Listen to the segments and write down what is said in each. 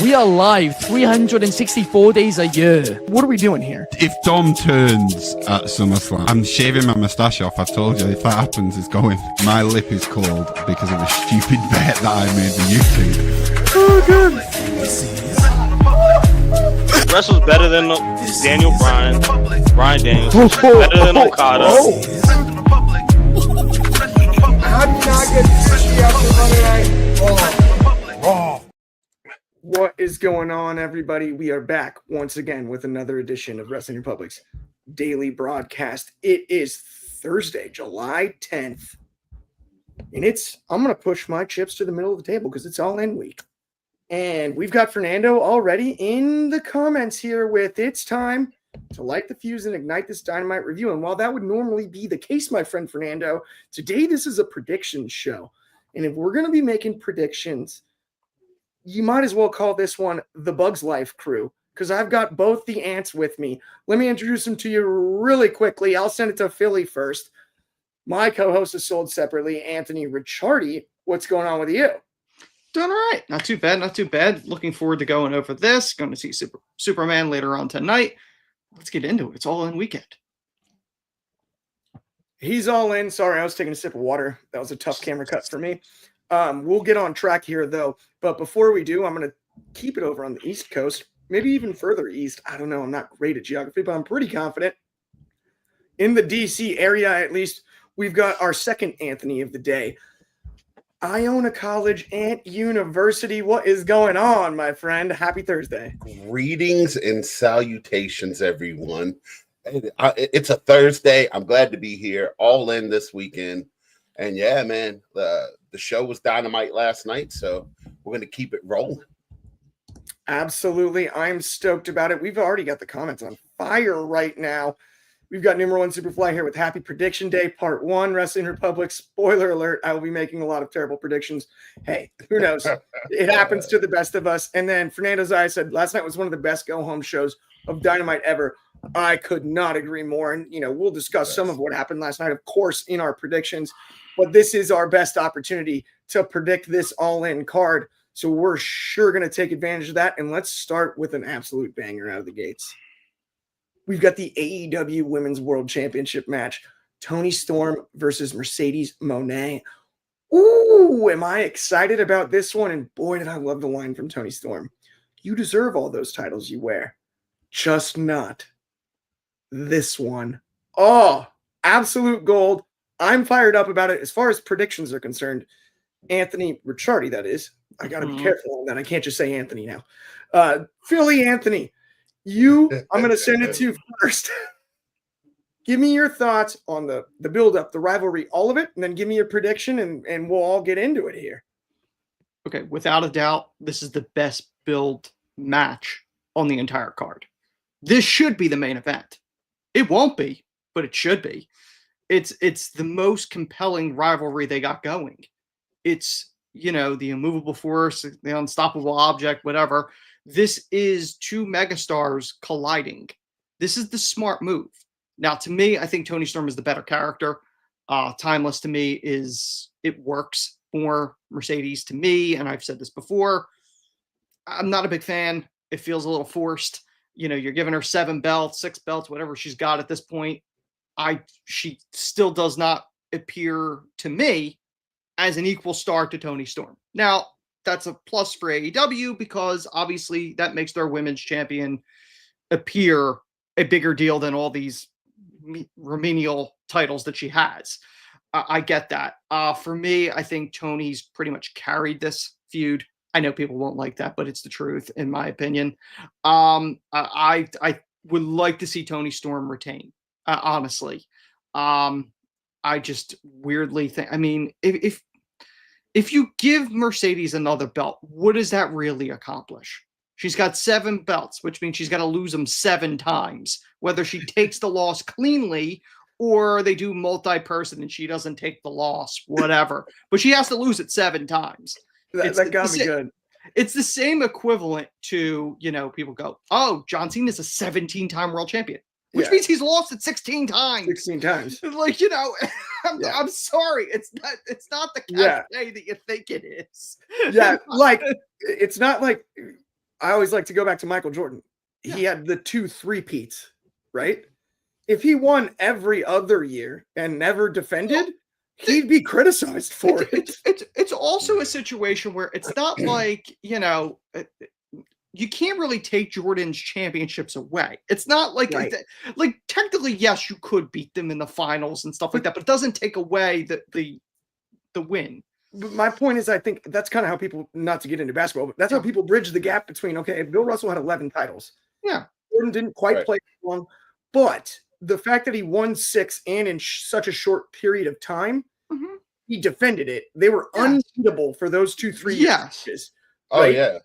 We are live 364 days a year. What are we doing here? If Dom turns at SummerSlam, I'm shaving my moustache off. I've told you, if that happens, it's going. My lip is cold because of a stupid bet that I made with YouTube. Oh, good. Wrestle's better than Daniel Bryan, Bryan Daniels, better than Okada. How do you not get sushi after Monday Night Raw? What is going on, everybody? We are back once again with another edition of Wrestling Republic's daily broadcast. It is Thursday, July 10th. And I'm going to push my chips to the middle of the table because it's All In week. And we've got Fernando already in the comments here with it's time to light the fuse and ignite this Dynamite review. And while that would normally be the case, my friend Fernando, today this is a prediction show. And if we're going to be making predictions, you might as well call this one the Bugs Life crew, because I've got both the ants with me. Let me introduce them to you really quickly. I'll send it to Philly first. My co-host is sold separately, Anthony Ricciardi. What's going on with you? Doing all right. Not too bad. Not too bad. Looking forward to going over this. Going to see Superman later on tonight. Let's get into it. It's All In weekend. He's all in. Sorry, I was taking a sip of water. That was a tough camera cut for me. We'll get on track here, though. But before we do, I'm going to keep it over on the East Coast, maybe even further east. I don't know. I'm not great at geography, but I'm pretty confident. In the D.C. area, at least, we've got our second Anthony of the day. Iona College, Ant University. What is going on, my friend? Happy Thursday. Greetings and salutations, everyone. It's a Thursday. I'm glad to be here, all in this weekend. And yeah, man, the show was dynamite last night, so we're going to keep it rolling. Absolutely. I'm stoked about it. We've already got the comments on fire right now. We've got number one Superfly here with Happy Prediction Day, Part 1, Wrestling Republic. Spoiler alert, I will be making a lot of terrible predictions. Hey, who knows? It happens to the best of us. And then Fernando Zaya said, last night was one of the best go-home shows of Dynamite ever. I could not agree more. And, we'll discuss some of what happened last night, of course, in our predictions. But this is our best opportunity to predict this all-in card. So we're sure going to take advantage of that. And let's start with an absolute banger out of the gates. We've got the AEW Women's World Championship match. Toni Storm versus Mercedes Moné. Ooh, am I excited about this one? And boy, did I love the line from Toni Storm. You deserve all those titles you wear. Just not this one. Oh, absolute gold. I'm fired up about it. As far as predictions are concerned, Anthony Ricciardi, that is. I got to be careful on that. I can't just say Anthony now. Philly Anthony. I'm going to send it to you first. Give me your thoughts on the build-up, the rivalry, all of it, and then give me your prediction, and we'll all get into it here. Okay, without a doubt, this is the best build match on the entire card. This should be the main event. It won't be, but it should be. It's the most compelling rivalry they got going. It's, the immovable force, the unstoppable object, whatever. This is two megastars colliding. This is the smart move. Now, to me, I think Toni Storm is the better character. Timeless to me it works for Mercedes to me, and I've said this before. I'm not a big fan. It feels a little forced. You're giving her 7 belts, 6 belts, whatever she's got at this point. She still does not appear to me as an equal star to Toni Storm. Now, that's a plus for AEW because obviously that makes their women's champion appear a bigger deal than all these remedial titles that she has. I get that. For me, I think Toni's pretty much carried this feud. I know people won't like that, but it's the truth, in my opinion. I would like to see Toni Storm retain, honestly. I just weirdly think, if you give Mercedes another belt, what does that really accomplish? She's got 7 belts, which means she's got to lose them 7 times, whether she takes the loss cleanly or they do multi-person and she doesn't take the loss, whatever. But she has to lose it 7 times. That got me good. It's the same equivalent to, people go, oh, John Cena is a 17-time world champion. Which means he's lost it 16 times. 16 times. Like, I'm sorry. It's not the cachet that you think it is. Yeah, like, it's not like I always like to go back to Michael Jordan. He had the 2 3-peats, right? If he won every other year and never defended, he'd be criticized for it. It's also a situation where it's not like, you can't really take Jordan's championships away. It's not like, Right. like technically, yes, you could beat them in the finals and stuff like that, but it doesn't take away the win. But my point is, I think that's kind of how people, not to get into basketball, but that's how people bridge the gap between, okay, Bill Russell had 11 titles. Yeah. Jordan didn't quite Right. play long, but the fact that he won 6 and in such a short period of time, Mhm. he defended it. They were Yes. unbeatable for those 2-3 Yes. years. Oh Right? yeah.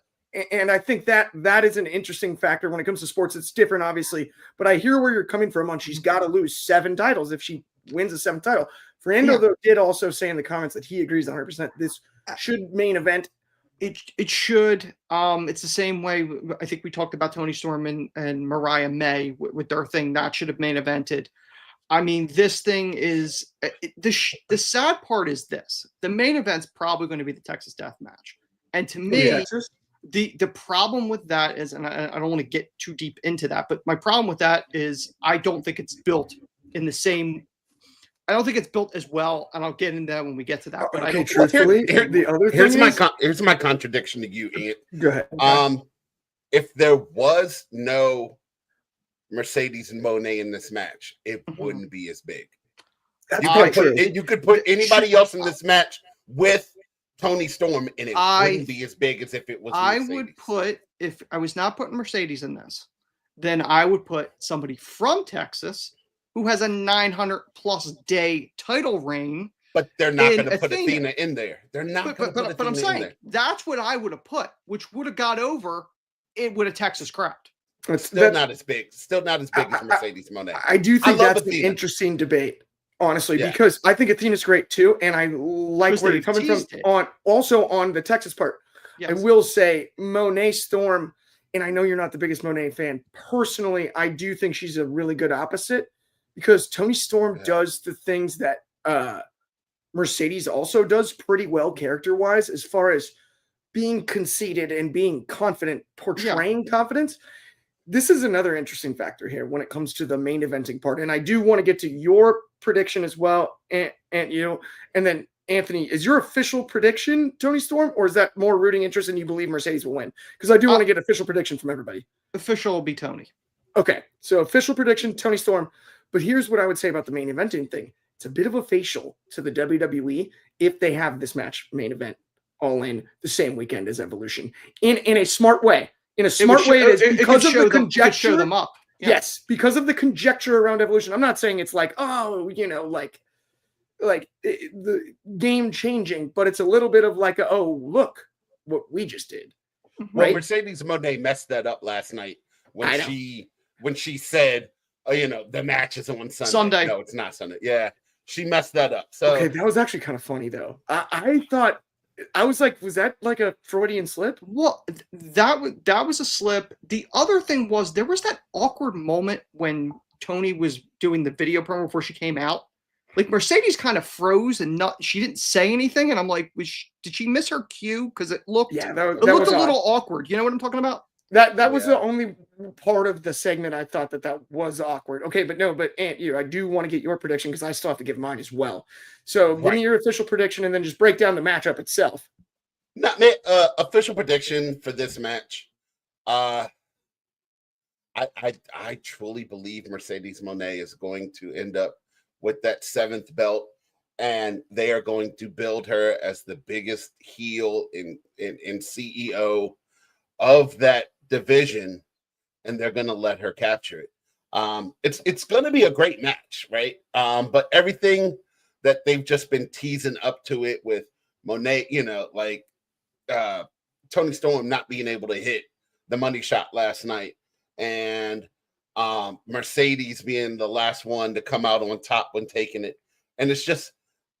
And I think that is an interesting factor when it comes to sports. It's different, obviously, but I hear where you're coming from on she's got to lose 7 titles if she wins a 7th title. Fernando, though, did also say in the comments that he agrees 100% this should main event. It should. It's the same way. I think we talked about Tony Storm and Mariah May with their thing that should have main evented. I mean, this thing is the sad part is this: the main event's probably going to be the Texas Death Match, and to me, the problem with that is, and I don't want to get too deep into that, but my problem with that is I don't think it's built in the same. I don't think it's built as well, and I'll get into that when we get to that. But I don't. Truthfully, the other Here's thing here's my contradiction to you, Ant. Go ahead. If there was no Mercedes and Monet in this match, it wouldn't be as big. That's You could put anybody else in this match with Tony Storm, and it wouldn't be as big as if it was. I Mercedes. would put, if I was not putting Mercedes in this, then I would put somebody from Texas who has a 900+ day title reign. But they're not going to put Athena. Athena in there. They're not going to put Athena But I'm in saying there. that's what I would have put, which would have got over it with a Texas crowd. Still not as big. Still not as big as Mercedes Monet. I do think love that's an Athena. interesting debate, honestly, because I think Athena's great too, and I like where you're coming from on the Texas part. Yes. I will say Monet Storm, and I know you're not the biggest Monet fan. Personally, I do think she's a really good opposite because Tony Storm does the things that Mercedes also does pretty well character-wise, as far as being conceited and being confident, portraying confidence. This is another interesting factor here when it comes to the main eventing part. And I do want to get to your prediction as well. And then Anthony, is your official prediction Tony Storm, or is that more rooting interest and you believe Mercedes will win? Because I do want to get official prediction from everybody. Official will be Tony. Okay. So official prediction, Tony Storm. But here's what I would say about the main eventing thing. It's a bit of a facial to the WWE if they have this match main event All In the same weekend as Evolution in a smart way. In a smart way, it is because of the conjecture. Show them up. Yeah. Yes, because of the conjecture around Evolution. I'm not saying it's like, the game changing, but it's a little bit of like, look what we just did. Well, Right? Mercedes Monet messed that up last night when she said, the match is on Sunday. No, it's not Sunday. Yeah, she messed that up. So okay, that was actually kind of funny though. I thought. I was like, was that like a Freudian slip? Well, that was a slip. The other thing was there was that awkward moment when Tony was doing the video promo before she came out. Like Mercedes kind of froze and she didn't say anything, and I'm like, did she miss her cue? Because it looked that looked was a little awkward. You know what I'm talking about? That was the only part of the segment I thought that was awkward. Okay, but Ant, I do want to get your prediction because I still have to give mine as well. So give me your official prediction and then just break down the matchup itself. Official prediction for this match. I truly believe Mercedes Monet is going to end up with that 7th belt, and they are going to build her as the biggest heel in CEO of that division, and they're going to let her capture it. It's going to be a great match, right? But everything that they've just been teasing up to it with Monet, Tony Storm not being able to hit the money shot last night, and Mercedes being the last one to come out on top when taking it, and it's just,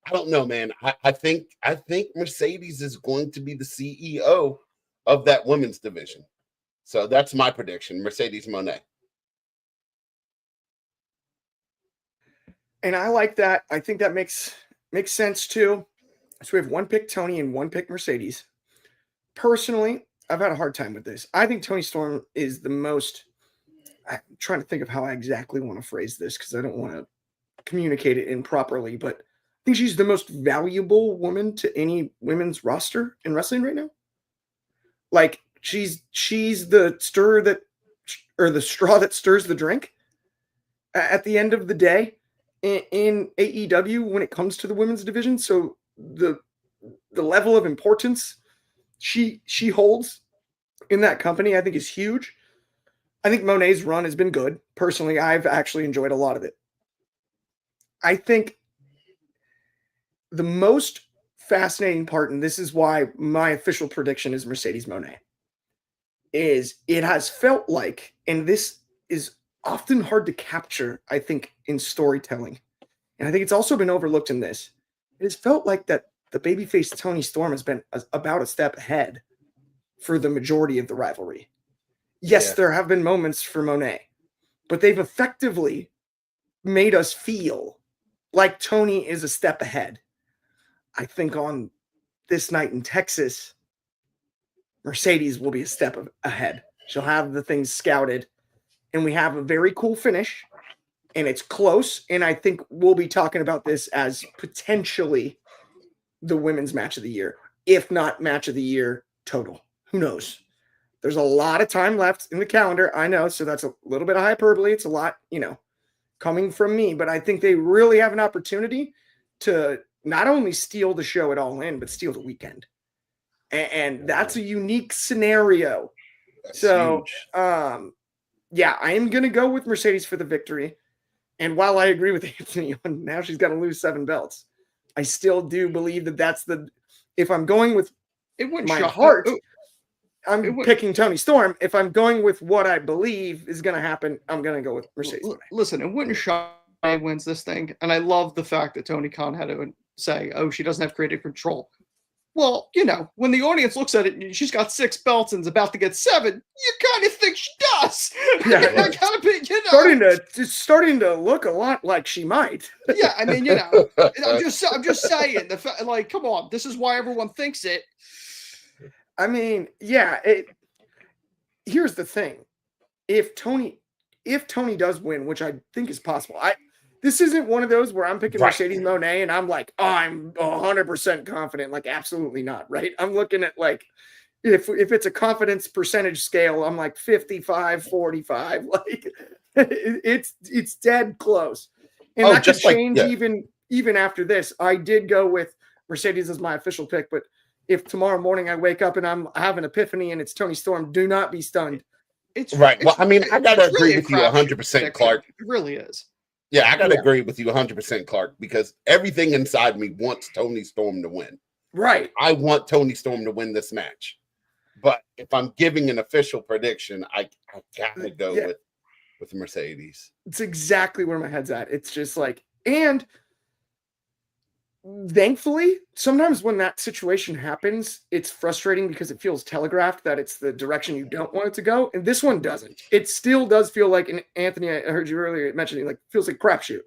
I don't know, man. I think Mercedes is going to be the CEO of that women's division. So that's my prediction, Mercedes Monet. And I like that. I think that makes sense too. So we have one pick Tony and one pick Mercedes. Personally, had a hard time with this. I think Toni Storm is the most. I'm trying to think of how I exactly want to phrase this because I don't want to communicate it improperly, but I think she's the most valuable woman to any women's roster in wrestling right now. Like she's the straw that stirs the drink at the end of the day in AEW when it comes to the women's division. So the level of importance she holds in that company, I think, is huge. I think Monet's run has been good. Personally, I've actually enjoyed a lot of it. I think the most fascinating part, and this is why my official prediction is Mercedes Moné, is it has felt like, and this is often hard to capture, I think, in storytelling, and I think it's also been overlooked in this, it has felt like that the babyface Toni Storm has been about a step ahead for the majority of the rivalry. Yes, there have been moments for Moné, but they've effectively made us feel like Toni is a step ahead. I think on this night in Texas, Mercedes will be a step ahead. She'll have the things scouted, and we have a very cool finish, and it's close, and I think we'll be talking about this as potentially the women's match of the year, if not match of the year total. Who knows? There's a lot of time left in the calendar, I know, so that's a little bit of hyperbole. It's a lot, coming from me, but I think they really have an opportunity to not only steal the show at All In, but steal the weekend. And that's a unique scenario. That's so, huge. I am going to go with Mercedes for the victory. And while I agree with Anthony on now she's got to lose 7 belts, I still do believe that that's if I'm going with my heart, I'm picking Toni Storm. If I'm going with what I believe is going to happen, I'm going to go with Mercedes. Listen, it wouldn't shock me if wins this thing. And I love the fact that Tony Khan had to say, oh, she doesn't have creative control. Well, when the audience looks at it and she's got 6 belts and is about to get 7, you kind of think she does. Yeah, that kind of be, starting to look a lot like she might. Yeah, I mean, I'm just saying. Come on, this is why everyone thinks it. I mean, here's the thing. If Toni does win, which I think is possible, this isn't one of those where I'm picking Mercedes Moné and I'm like, oh, I'm 100% confident. Like, absolutely not, right? I'm looking at if it's a confidence percentage scale, I'm like 55, 45. Like, it's dead close. And that could change even after this. I did go with Mercedes as my official pick, but if tomorrow morning I wake up and I have an epiphany and it's Toni Storm, do not be stunned. It's right. Well, I mean, I gotta agree with you 100%, Clark. It really is. Yeah, I gotta agree with you 100%, Clark, because everything inside me wants Toni Storm to win. Right. I want Toni Storm to win this match. But if I'm giving an official prediction, I gotta go with Mercedes. It's exactly where my head's at. It's just and thankfully, sometimes when that situation happens, it's frustrating because it feels telegraphed that it's the direction you don't want it to go. And this one doesn't. It still does feel like, and Anthony, I heard you earlier mentioning, feels like crapshoot.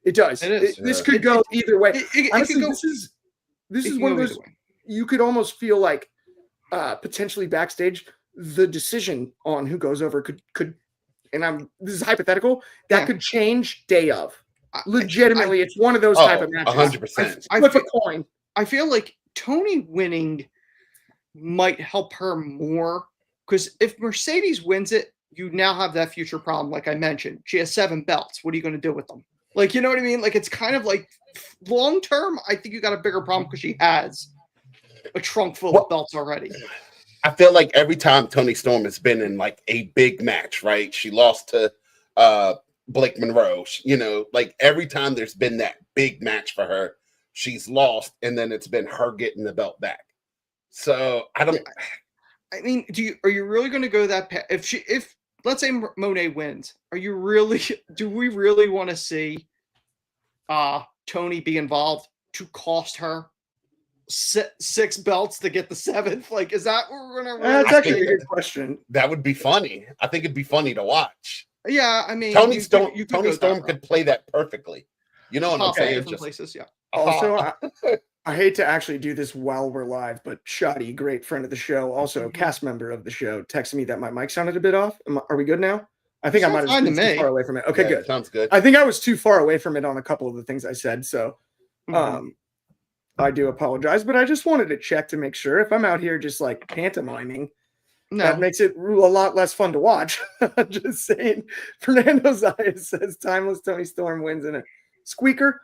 It does. It is. This could go either way. Honestly, this is one of those, you could almost feel like potentially backstage, the decision on who goes over could, and this is hypothetical, that could change day of. Legitimately, it's one of those type of matches. 100%. Flip a coin. I feel like Toni winning might help her more because if Mercedes wins it, you now have that future problem. Like I mentioned, she has 7 belts. What are you going to do with them? You know what I mean? It's kind of long term. I think you got a bigger problem because she has a trunk full of belts already. I feel like every time Toni Storm has been in a big match, right? She lost to Blake Monroe, every time there's been that big match for her, she's lost, and then it's been her getting the belt back. So I don't. I mean, are you really going to go that path? If let's say Moné wins, do we really want to see Toni be involved to cost her 6 belts to get the 7th? Is that what we're going to? That's actually a good question. That would be funny. I think it'd be funny to watch. Yeah, I mean, Toni Storm could play that perfectly. You know what I'm saying? Places, yeah. Also, I hate to actually do this while we're live, but Shoddy, great friend of the show, also cast member of the show, texted me that my mic sounded a bit off. Are we good now? I think I might have Sounds been fine to too me. far away from it. Okay, Yeah, good. Sounds good. I think I was too far away from it on a couple of the things I said, so I do apologize, but I just wanted to check to make sure. If I'm out here just like pantomiming, that No, makes it a lot less fun to watch. Just saying. Fernando Zayas says timeless Tony Storm wins in a squeaker.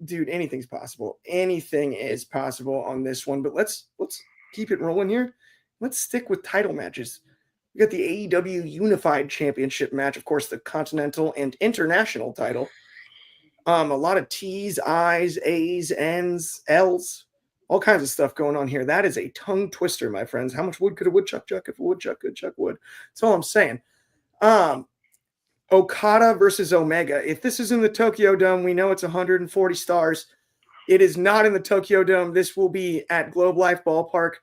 Dude, anything's possible. Anything is possible on this one, but let's keep it rolling here. Let's stick with title matches. We got the AEW Unified Championship match, of course, the Continental and International title. A lot of T's, I's, A's, N's, L's, all kinds of stuff going on here. That is a tongue twister, my friends. How much wood could a woodchuck chuck if a woodchuck could chuck wood? That's all I'm saying. Okada versus Omega. If this is in the Tokyo Dome, we know it's 140 stars. It is not in the Tokyo Dome. This will be at Globe Life Ballpark,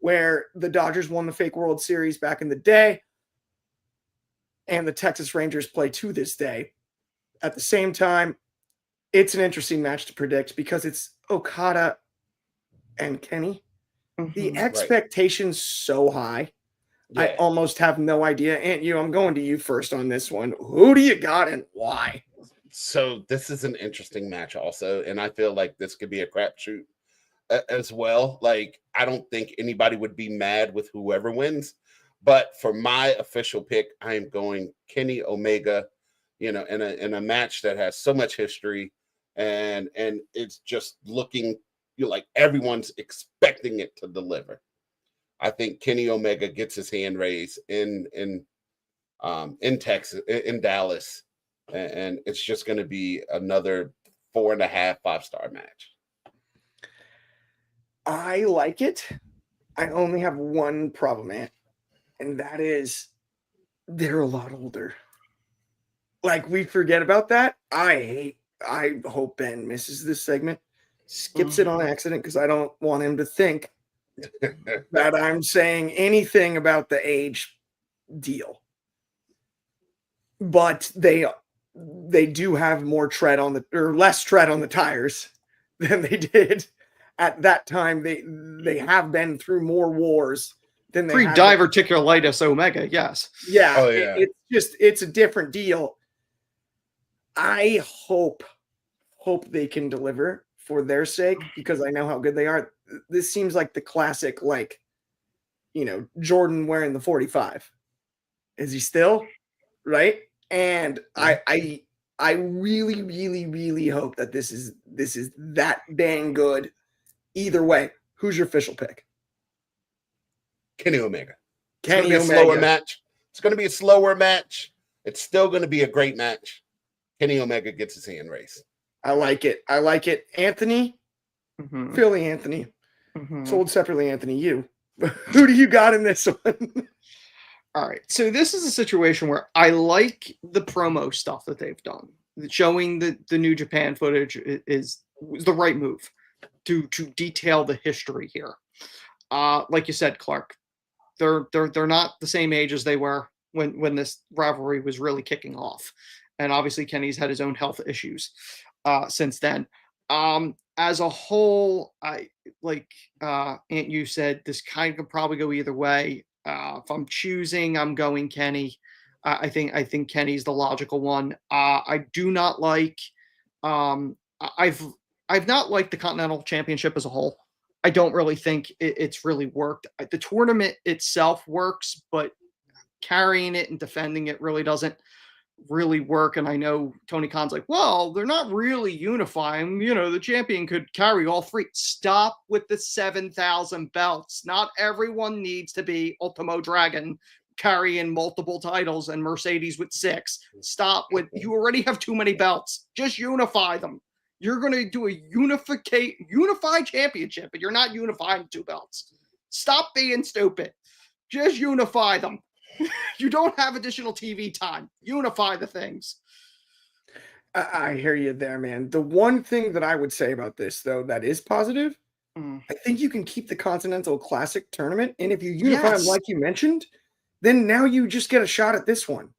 where the Dodgers won the fake World Series back in the day, and the Texas Rangers play to this day. At the same time, it's an interesting match to predict because it's Okada and Kenny. The expectation's so high. Yeah. I almost have no idea. Ant U, I'm going to you first on this one. Who do you got and why? So this is an interesting match also, and I feel like this could be a crapshoot as well. Like, I don't think anybody would be mad with whoever wins, but for my official pick, I am going Kenny Omega, in a match that has so much history, and it's just looking like everyone's expecting it to deliver. I think Kenny Omega gets his hand raised in Texas, in Dallas, and it's just going to be another 4.5 5-star match. I like it. I only have one problem, Ant, and that is they're a lot older. Like, we forget about that. I hope Ben misses this segment, skips it on accident, because I don't want him to think that I'm saying anything about the age deal. But they do have more tread on less tread on the tires than they did at that time. They have been through more wars than they pre-diverticulitis Omega. Yes. Yeah. Oh, yeah. It's a different deal. I hope they can deliver for their sake, because I know how good they are. This seems like the classic, like, Jordan wearing the 45. Is he still? Right? And I really, really, really hope that this is that dang good. Either way, who's your official pick? Kenny Omega. Kenny It's going to be a slower match. It's going to be a slower match. It's still going to be a great match. Kenny Omega gets his hand raised. I like it. Anthony, Philly Anthony, sold separately. Anthony, you. Who do you got in this one? All right. So this is a situation where I like the promo stuff that they've done. Showing the New Japan footage is the right move to detail the history here. Like you said, Clark, they're not the same age as they were when this rivalry was really kicking off. And obviously Kenny's had his own health issues since then. As a whole, I like Ant U said, this kind of could probably go either way. If I'm choosing, I'm going Kenny. I think Kenny's the logical one. I do not like. I've not liked the Continental Championship as a whole. I don't really think it's really worked. The tournament itself works, but carrying it and defending it really doesn't really work. And I know Tony Khan's like, well, they're not really unifying. The champion could carry all three. Stop with the 7,000 belts. Not everyone needs to be Ultimo Dragon carrying multiple titles and Mercedes with 6. Stop with, you already have too many belts. Just unify them. You're going to do a unified championship, but you're not unifying 2 belts. Stop being stupid. Just unify them. You don't have additional TV time. Unify the things. I hear you there, man. The one thing that I would say about this, though, that is positive, I think you can keep the Continental Classic tournament. And if you unify them like you mentioned, then now you just get a shot at this one.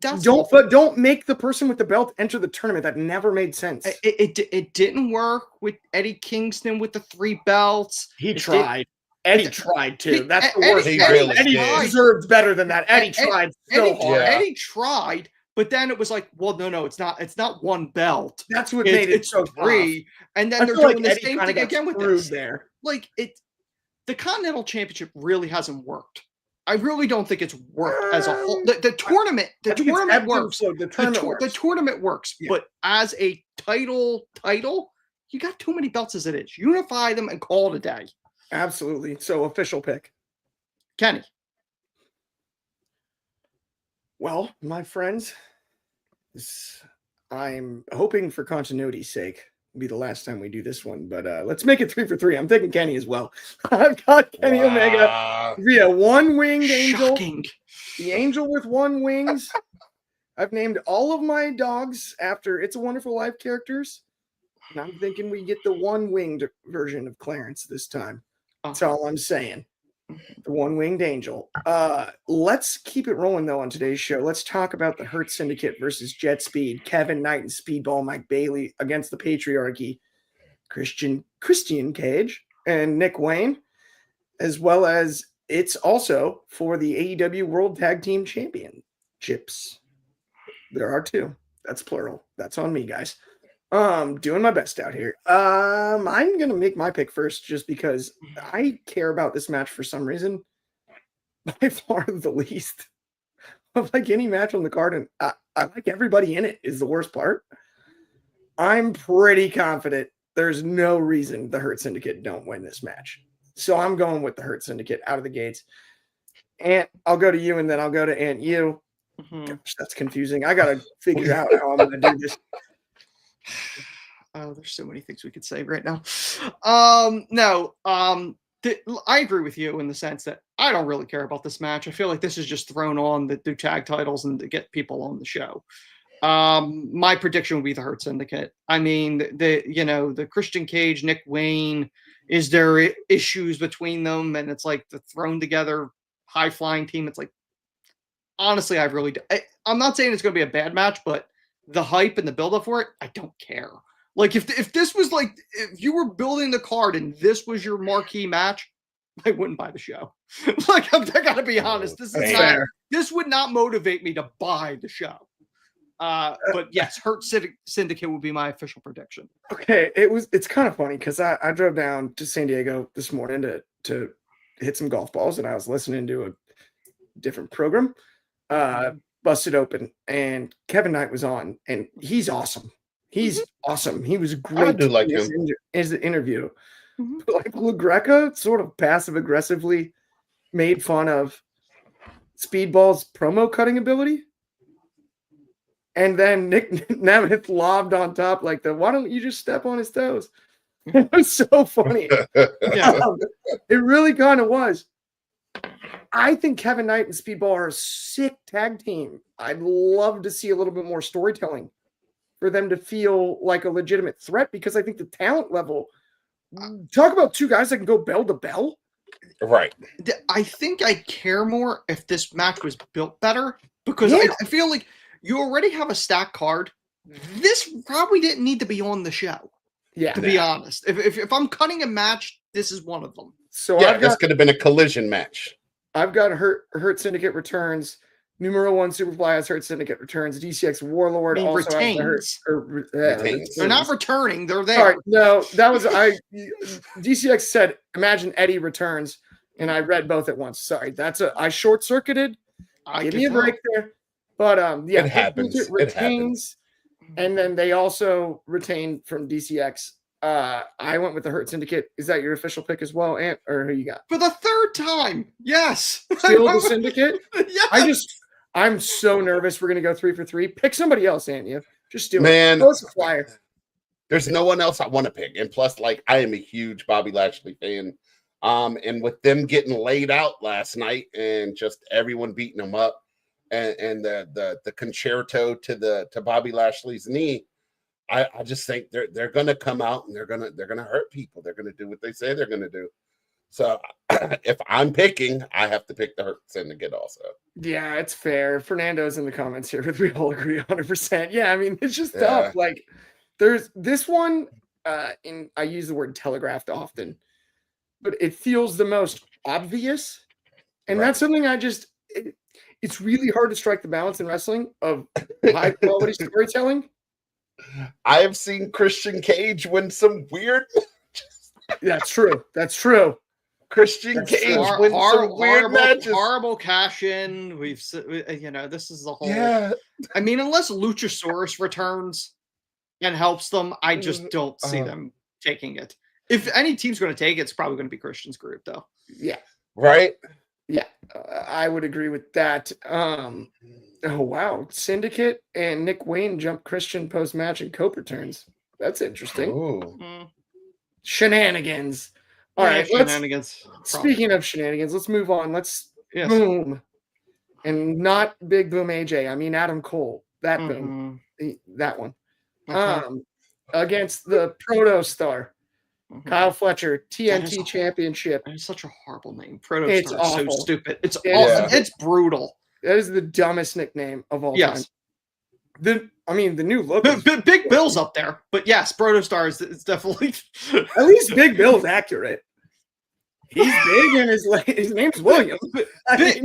that's don't make the person with the belt enter the tournament. That never made sense. It didn't work with Eddie Kingston with the 3 belts. He tried. Eddie tried too. That's the worst. He really Eddie did. deserved better than that. Eddie tried so hard. Eddie tried, but then it was like, well, no, it's not 1 belt. That's what made it so 3. tough. And then I they're feel doing like the Eddie same kinda thing got again with screwed this. there. Like the Continental Championship really hasn't worked. I really don't think it's worked as a whole. The tournament works. The tournament works, Yeah. but as a title, you got too many belts as it is. Unify them and call it a day. Absolutely. So official pick. Kenny. Well, my friends, I'm hoping for continuity's sake will be the last time we do this one, but let's make it 3 for 3. I'm taking Kenny as well. I've got Kenny Omega via 1-winged angel. Shocking. The angel with 1 wings. I've named all of my dogs after It's a Wonderful Life characters. And I'm thinking we get the 1-winged version of Clarence this time. That's all I'm saying. The 1-winged angel. Let's keep it rolling though on today's show. Let's talk about the Hurt Syndicate versus Jet Speed, Kevin Knight and Speedball Mike Bailey against the Patriarchy, Christian Cage and Nick Wayne, as well as it's also for the AEW World Tag Team Championships. There are 2. That's plural. That's on me, guys. Doing my best out here. I'm gonna make my pick first just because I care about this match for some reason by far the least of like any match on the card, and I like everybody in it is the worst part. I'm pretty confident there's no reason the Hurt Syndicate don't win this match. So I'm going with the Hurt Syndicate out of the gates. And I'll go to you and then I'll go to Ant U. Gosh, that's confusing. I gotta figure out how I'm gonna do this. Oh, there's so many things we could say right now. I agree with you in the sense that I don't really care about this match. I feel like this is just thrown on to do tag titles and to get people on the show. My prediction would be the Hurt Syndicate. I mean, the Christian Cage, Nick Wayne, is there issues between them? And it's like the thrown together high flying team. It's like, honestly, I'm not saying it's going to be a bad match, but the hype and the build up for it, I don't care. Like if this was like, if you were building the card and this was your marquee match, I wouldn't buy the show. Like I gotta be honest, this would not motivate me to buy the show. But yes, Hurt Syndicate would be my official prediction. Okay, it's kind of funny because I drove down to San Diego this morning to hit some golf balls, and I was listening to a different program. Busted Open, and Kevin Knight was on, and he's awesome. He's awesome. He was great. I do like him. As the interview. But like Lou Greca sort of passive aggressively made fun of Speedball's promo cutting ability. And then Nick Nemeth lobbed on top like why don't you just step on his toes? It was so funny. It really kind of was. I think Kevin Knight and Speedball are a sick tag team. I'd love to see a little bit more storytelling for them to feel like a legitimate threat because I think the talent level, talk about 2 guys that can go bell to bell. Right. I think I care more if this match was built better because I feel like you already have a stacked card. This probably didn't need to be on the show. Yeah. To be honest, if I'm cutting a match, this is one of them. So this could have been a collision match. I've got Hurt Syndicate returns. Numero 1 Superfly has Hurt Syndicate returns. DCX Warlord also retains. retains. They're not returning. They're there. Sorry, no, that was DCX said, imagine Eddie returns, and I read both at once. Sorry, I short circuited. Give me a break there. But it happens. It retains, and then they also retain from DCX. I went with the Hurt Syndicate. Is that your official pick as well, Ant, or who you got? For the 3rd time, yes. Still the Syndicate? Yes. I'm so nervous. We're gonna go 3 for 3. Pick somebody else, Ant. You just do it. Throw us a flyer. There's no one else I want to pick, and plus, like I am a huge Bobby Lashley fan. And with them getting laid out last night, and just everyone beating them up, and the concerto to Bobby Lashley's knee. I just think they're gonna come out and they're gonna hurt people. They're gonna do what they say they're gonna do. So if I'm picking, I have to pick the Hurt Syndicate also. Yeah, it's fair. Fernando's in the comments here, but we all agree 100%. Yeah, I mean, it's just Yeah. tough. Like, there's this one, and I use the word telegraphed often, but it feels the most obvious. And Right. that's something it's really hard to strike the balance in wrestling of high quality storytelling. I have seen Christian Cage win some weird. That's true. That's true. Christian That's Cage true. wins some weird matches. Horrible cash in. This is the whole. Yeah. I mean, unless Luchasaurus returns and helps them, I just don't see them taking it. If any team's going to take it, it's probably going to be Christian's group, though. Yeah. Right. Yeah, I would agree with that. Oh wow, Syndicate and Nick Wayne jump Christian post match and Cope returns. That's interesting. Ooh. Shenanigans. All right, shenanigans. Speaking of shenanigans, let's move on. Let's boom, and not Big Boom AJ. I mean Adam Cole. That boom, that one. Against the Proto Star. Kyle Fletcher, TNT Championship. It's such a horrible name. Proto Star is so stupid. It's awful. Yeah. It's brutal. That is the dumbest nickname of all time. The new look. Big Bill's up there, but yes, Proto Star is definitely. At least Big Bill's accurate. He's big and his name's William. Big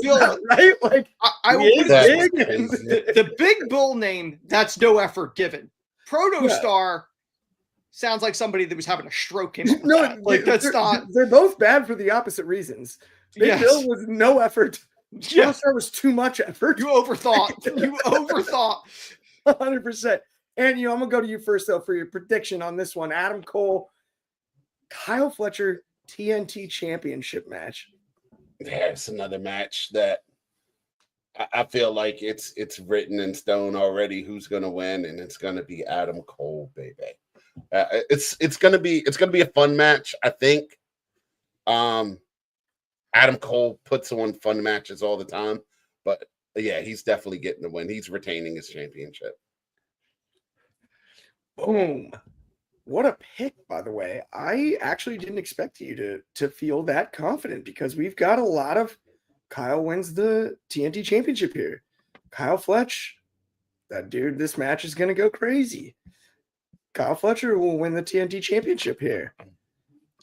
Bill, right? Like I would big. The Big Bill name. That's no effort given. Proto Star. Sounds like somebody that was having a stroke. That's not. They're both bad for the opposite reasons. Big Bill was no effort. Yes, there was too much effort. You overthought. 100%. And I'm gonna go to you first though for your prediction on this one. Adam Cole, Kyle Fletcher, TNT Championship match. Yeah, it's another match that I feel like it's written in stone already. Who's gonna win? And it's gonna be Adam Cole, baby. It's gonna be a fun match. I think Adam Cole puts on fun matches all the time, but yeah, he's definitely getting the win. He's retaining his championship. Boom. What a pick, by the way. I actually didn't expect you to feel that confident because we've got a lot of Kyle wins the TNT championship here. Kyle Fletch, that dude, this match is gonna go crazy. Kyle Fletcher will win the TNT championship here.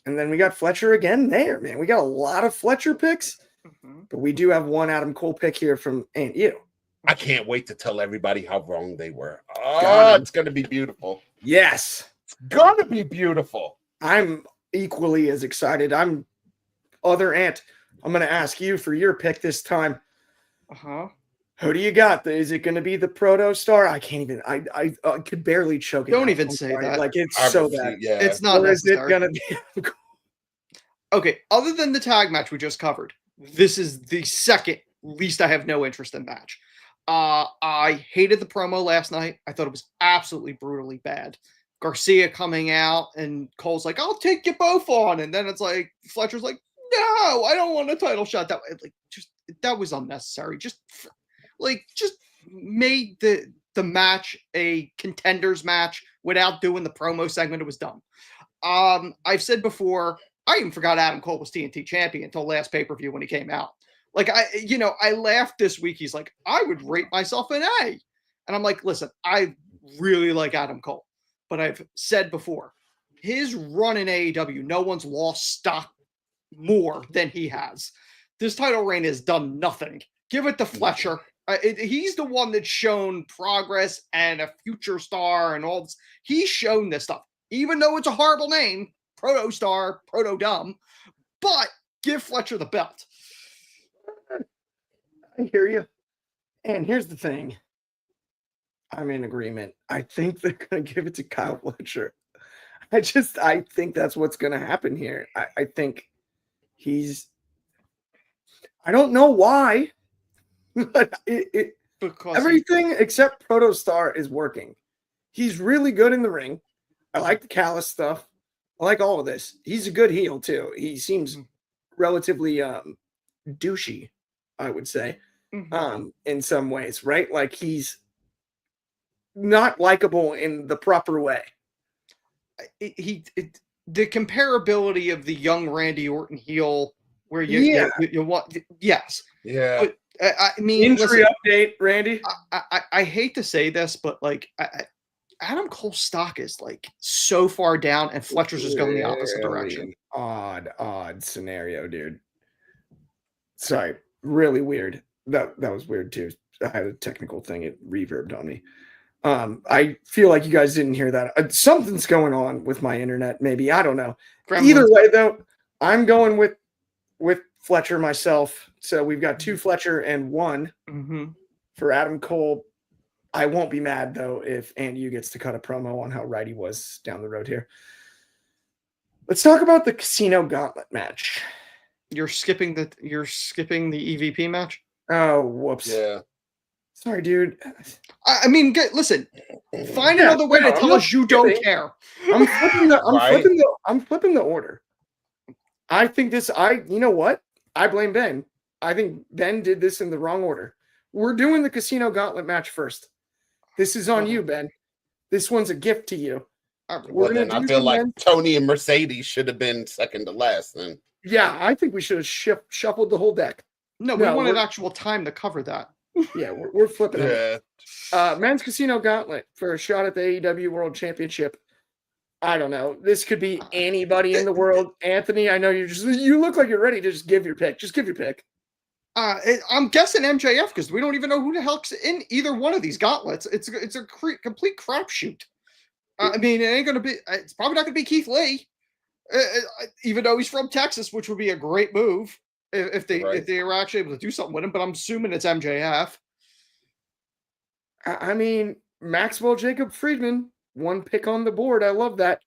And then we got Fletcher again there, man. We got a lot of Fletcher picks, but we do have one Adam Cole pick here from Ant U. I can't wait to tell everybody how wrong they were. Oh, it's going to be beautiful. Yes. It's going to be beautiful. I'm equally as excited. Other Ant, I'm going to ask you for your pick this time. Who do you got? Is it going to be the Proto Star? I can't even. I could barely choke it. Don't even say that. Like it's so bad. Yeah. It's not. Or is it going to be? Okay. Other than the tag match we just covered, this is the second least I have no interest in match. I hated the promo last night. I thought it was absolutely brutally bad. Garcia coming out and Cole's like, "I'll take you both on," and then it's like Fletcher's like, "No, I don't want a title shot." That was unnecessary. Just made the match a contenders match without doing the promo segment. It was dumb. I've said before, I even forgot Adam Cole was TNT champion until last pay-per-view when he came out. I laughed this week. He's like, I would rate myself an A. And I'm like, listen, I really like Adam Cole, but I've said before, his run in AEW, no one's lost stock more than he has. This title reign has done nothing. Give it to Fletcher. He's the one that's shown progress and a future star and all this. He's shown this stuff, even though it's a horrible name, Proto Star, Proto Dumb, but give Fletcher the belt. I hear you. And here's the thing. I'm in agreement. I think they're going to give it to Kyle Fletcher. I think that's what's going to happen here. I think I don't know why. But everything except Proto Star is working. He's really good in the ring. I like the callous stuff. I like all of this. He's a good heel too. He seems relatively douchey, I would say, in some ways, right? Like he's not likable in the proper way. the comparability of the young Randy Orton heel, where you want, yes, Yeah. but I mean, Injury listen, update, Randy. I hate to say this, but like Adam Cole's stock is like so far down, and Fletcher's just going the opposite direction. Odd scenario, dude. Sorry, really weird. That was weird too. I had a technical thing; it reverbed on me. I feel like you guys didn't hear that. Something's going on with my internet. Maybe I don't know. Gremlins. Either way, though, I'm going with Fletcher myself. So we've got 2 Fletcher and 1 for Adam Cole. I won't be mad though if Ant U gets to cut a promo on how right he was down the road here. Let's talk about the Casino Gauntlet match. You're skipping the EVP match. Oh, whoops. Yeah. Sorry, dude. I mean, listen. Find another way to tell us you don't care. I'm flipping the order. I think this. You know what? I blame Ben. I think Ben did this in the wrong order. We're doing the Casino Gauntlet match first. This is on you, Ben. This one's a gift to you. Well, then I feel like Tony and Mercedes should have been second to last. Then. Yeah, I think we should have shuffled the whole deck. No, we wanted actual time to cover that. Yeah, we're flipping it. Men's Casino Gauntlet for a shot at the AEW World Championship. I don't know. This could be anybody in the world. Anthony, I know you look like you're ready to just give your pick. Just give your pick. I'm guessing MJF because we don't even know who the hell's in either one of these gauntlets. It's a complete crapshoot. I mean, it's probably not gonna be Keith Lee, even though he's from Texas, which would be a great move if they were actually able to do something with him. But I'm assuming it's MJF. I mean, Maxwell Jacob Friedman, 1 pick on the board. I love that.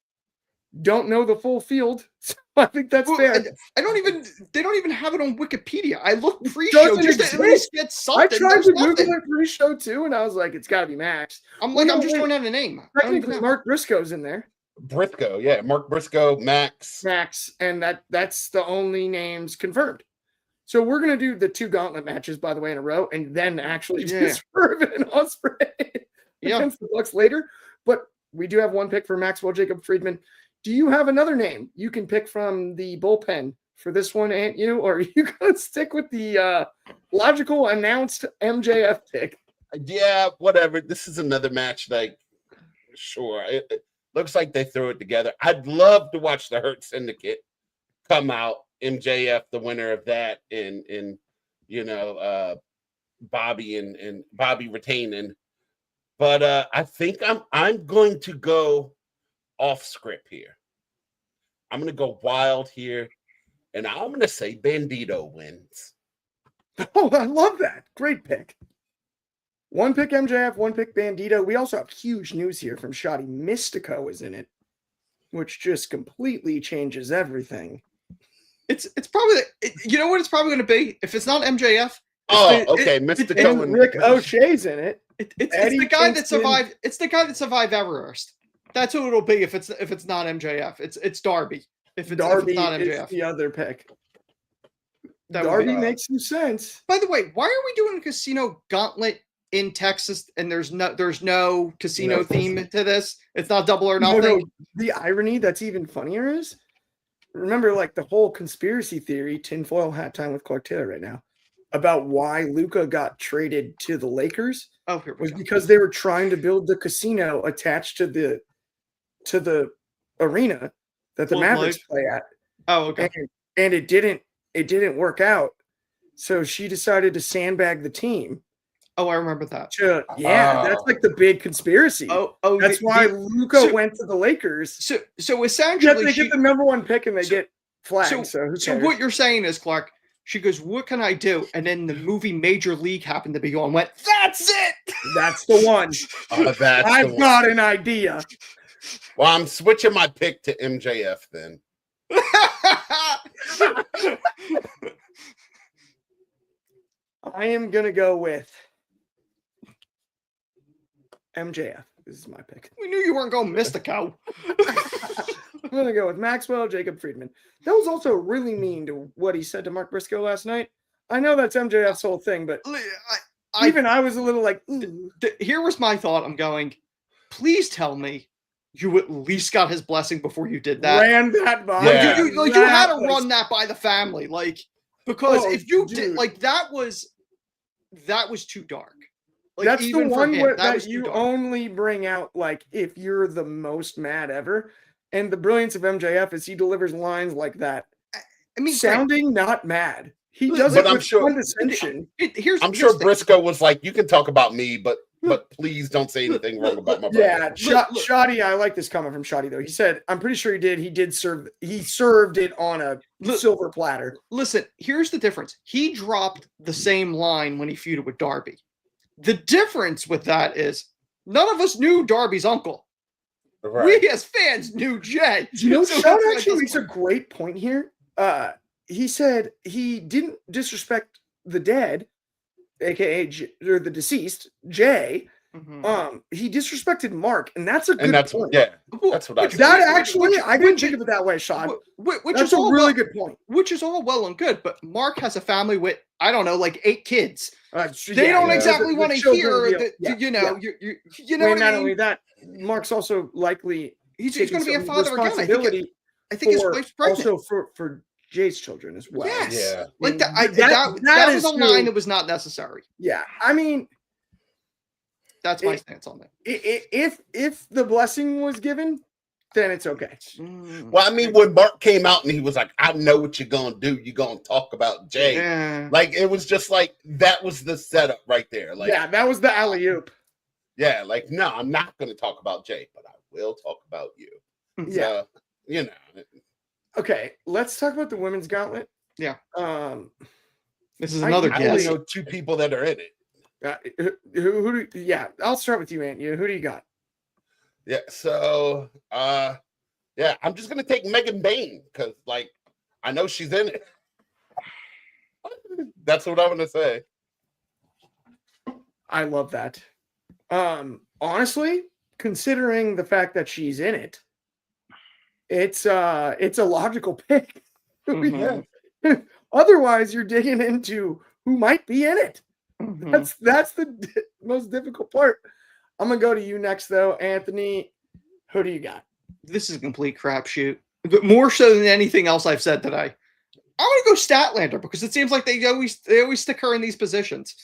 Don't know the full field, so I think that's fair. They don't even have it on Wikipedia. I looked pre-show just to at least get something. I tried to Google it pre-show too, and I was like, it's got to be Max. I'm just throwing out a name. Technically, Mark Briscoe's in there. Briscoe, yeah, Mark Briscoe, Max, and that's the only names confirmed. So we're gonna do the 2 gauntlet matches, by the way, in a row, and then actually just Swerve and Ospreay against the Bucks later. But we do have 1 pick for Maxwell Jacob Friedman. Do you have another name you can pick from the bullpen for this one, Ant U, or are you gonna stick with the logical announced MJF pick? Yeah, whatever. This is another match. Like, sure, it looks like they threw it together. I'd love to watch the Hurt Syndicate come out. MJF, the winner of that, and Bobby and Bobby retaining. But I think I'm going to go off script here. I'm going to go wild here, and I'm going to say Bandito wins. Oh, I love that. Great pick. 1 pick MJF, 1 pick Bandito. We also have huge news here from Shotty. Mystico is in it, which just completely changes everything. It's probably you know what it's probably going to be if it's not MJF. Mystico and Rick O'Shea's in it. It's the guy that survived. It's the guy that survived Everest. That's who it'll be if it's not MJF. It's Darby. If it's not MJF, is the other pick. Darby makes some sense. By the way, why are we doing a Casino Gauntlet in Texas and there's no casino theme to this? It's not Double or Nothing. No. The irony that's even funnier is, remember, like the whole conspiracy theory, tinfoil hat time with Clark Taylor right now, about why Luka got traded to the Lakers was because they were trying to build the casino attached to the arena that the Mavericks play at. Oh, okay. And it didn't work out. So she decided to sandbag the team. Oh, I remember that. That's like the big conspiracy. That's why Luka went to the Lakers. So essentially, they get the number 1 pick and they get flagged. So what you're saying is, Clark, she goes, "What can I do?" And then the movie Major League happened to be on. Went, "That's it. That's the one. I've got an idea." Well, I'm switching my pick to MJF then. I am gonna go with MJF. This is my pick. We knew you weren't going Mystico. I'm going to go with Maxwell Jacob Friedman. That was also really mean to what he said to Mark Briscoe last night. I know that's MJF's whole thing, but I was a little like, ooh. Here was my thought. I'm going, please tell me you at least got his blessing before you did that. Ran that by. Yeah. You had to run that by the family, like, because if you did, like, that was too dark. Like, That's even the for one him, that was too you dark. only bring out like if you're the most mad ever. And the brilliance of MJF is he delivers lines like that, I mean, sounding not mad. He does But it I'm with sure- condescension. I'm sure Briscoe was like, you can talk about me, but please don't say anything wrong about my brother. Yeah, Shoddy, I like this comment from Shoddy though. He said, I'm pretty sure he did serve it on a silver platter. Listen, here's the difference. He dropped the same line when he feuded with Darby. The difference with that is none of us knew Darby's uncle. Right. We as fans knew Jay. You know, So Sean that's actually why makes a great point here. He said he didn't disrespect the dead, aka or the deceased, Jay. He disrespected Mark, and that's a good point. Yeah, that's what I That actually, I didn't think of it that way, Sean. Which That's is all a really good point. Which is all well and good, but Mark has a family with, I don't know, like 8 kids. They Yeah, don't yeah. exactly The want to children hear deal. that, Yeah, you know, yeah. you know Well, what not I mean? only that, Mark's also likely He's taking going to be a some father again. I think his for- wife's pregnant. also for Jay's children as well. Yes. Yeah. Like And that was is a line true. that was not necessary. Yeah, I mean, That's my stance on that. if the blessing was given, then it's okay. Well, I mean, when Mark came out and he was like, I know what you're going to do. You're going to talk about Jay. Yeah. Like, it was just like, that was the setup right there. Like, Yeah, that was the alley-oop. yeah, like, no, I'm not going to talk about Jay, but I will talk about you. Yeah. So, you know. Okay, let's talk about the women's gauntlet. Yeah. This is I another I only guess. know 2 people that are in it. Yeah, I'll start with you, Ant. Who do you got? Yeah, so yeah, I'm just gonna take Megan Bain because like I know she's in it. That's what I'm gonna say. I love that. Honestly, considering the fact that she's in it, it's a logical pick. Mhm. Otherwise, you're digging into who might be in it. Mhm. That's the most difficult part. I'm gonna go to you next, though, Anthony. Who do you got? This is a complete crapshoot. But more so than anything else I've said today. I want to go Statlander because it seems like they always stick her in these positions.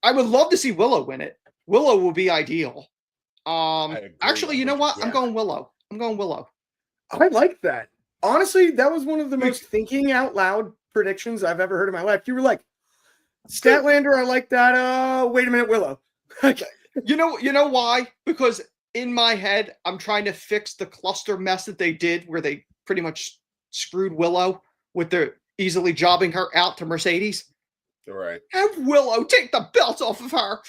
I would love to see Willow win it. Willow will be ideal. Actually, you know what? I'm going Willow. I like that. Honestly, that was one of the most thinking out loud predictions I've ever heard in my life. You were like, Statlander, I like that. Wait a minute, Willow. You know why? Because in my head, I'm trying to fix the cluster mess that they did where they pretty much screwed Willow with their easily jobbing her out to Mercedes. Right. Have Willow take the belt off of her.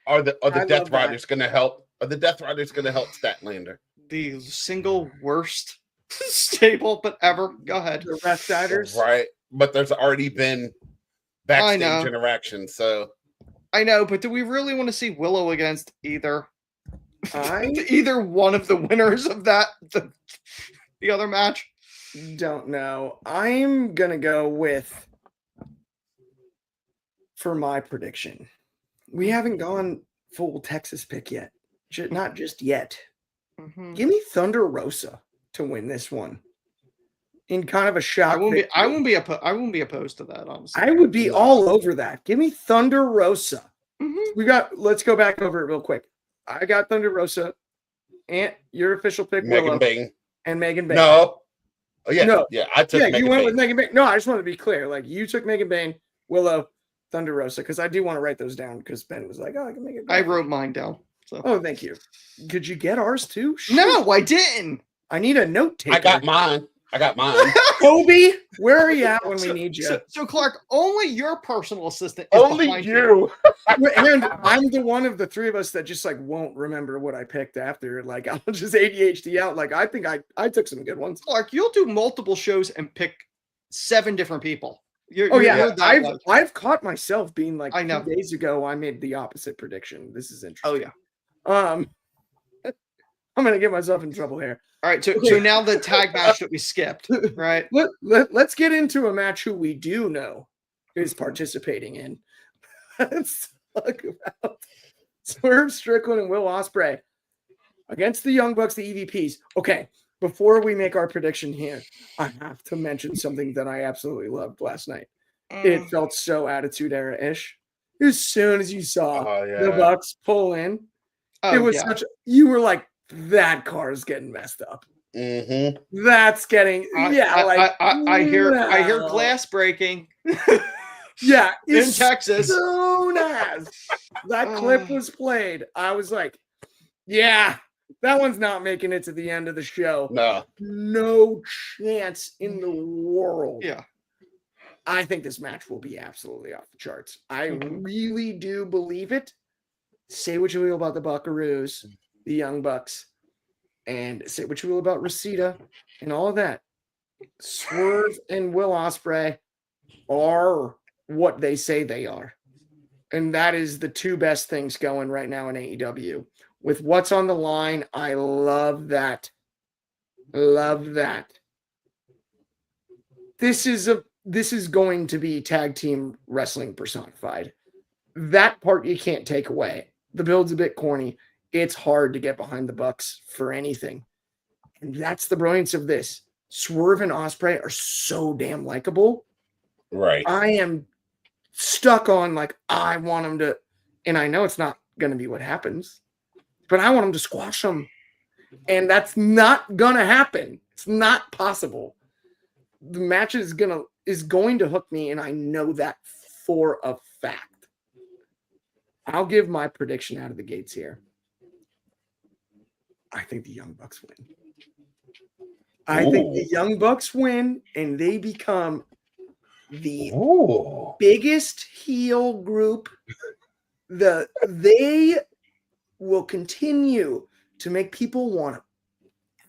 Are the I Death love that. Riders gonna help? Are the Death Riders gonna help Statlander? The single worst stable, but ever. Go ahead. The Rest Riders. Right. But there's already been I know. backstage interaction, so I know, but do we really want to see Willow against either I either one of the winners of that the other match? don't know. I'm gonna go with for my prediction. We haven't gone full Texas pick yet. Not just yet. Mhm. Give me Thunder Rosa to win this one. In kind of a shock. I won't victory. be opposed to that, honestly. I would be all over that. Give me Thunder Rosa. Mhm. Let's go back over it real quick. I got Thunder Rosa. Ant, your official pick, Megan Willow, Bain. and Megan Bain. No. Oh yeah, No. yeah. I took Megan you went Bain. with Megan Bain. No, I just wanted to be clear. Like you took Megan Bain, Willow, Thunder Rosa, because I do want to write those down because Ben was like, "Oh, I can make it." I wrote mine down. So Oh, thank you. Could you get ours too? Shoot. no, I didn't. I need a note taker. I got mine. Kobe, where are you at when we need you? So Clark, only your personal assistant is Only behind you. And I'm the one of the three of us that just like won't remember what I picked after. Like I'll just ADHD out. Like I think I took some good ones. Clark, you'll do multiple shows and pick 7 different people. Oh yeah, you're that I've caught myself being like I know. 2 days ago I made the opposite prediction. This is Oh interesting. yeah. I'm gonna get myself in trouble here. All right, so now the tag match that we skipped, right? Let's get into a match who we do know is participating in. Let's talk about Swerve Strickland and Will Ospreay. against the Young Bucks, the EVPs. Okay, before we make our prediction here, I have to mention something that I absolutely loved last night. It felt so Attitude Era-ish. As soon as you saw the Bucks pull in, it was you were like, that car is getting messed up. Mm-hmm. That's getting I hear glass breaking. Yeah, in Texas. As soon as that clip was played, I was like, yeah, that one's not making it to the end of the show. No chance in the world. Yeah. I think this match will be absolutely off the charts. I really do believe it. Say what you will about the Buckaroos, the Young Bucks, and say what you will about Ricciardi and all of that. Swerve and Will Ospreay are what they say they are. And that is the two best things going right now in AEW. With what's on the line, I love that. Love that. This is going to be tag team wrestling personified. That part you can't take away. The build's a bit corny. It's hard to get behind the Bucks for anything. And that's the brilliance of this. Swerve and Ospreay are so damn likable. Right. I am stuck on, like, I want them to, and I know it's not going to be what happens, but I want them to squash them. And that's not going to happen. It's not possible. The match is going to hook me, and I know that for a fact. I'll give my prediction out of the gates here. I think the Young Bucks win. I think the Young Bucks win, and they become the biggest heel group. They will continue to make people want to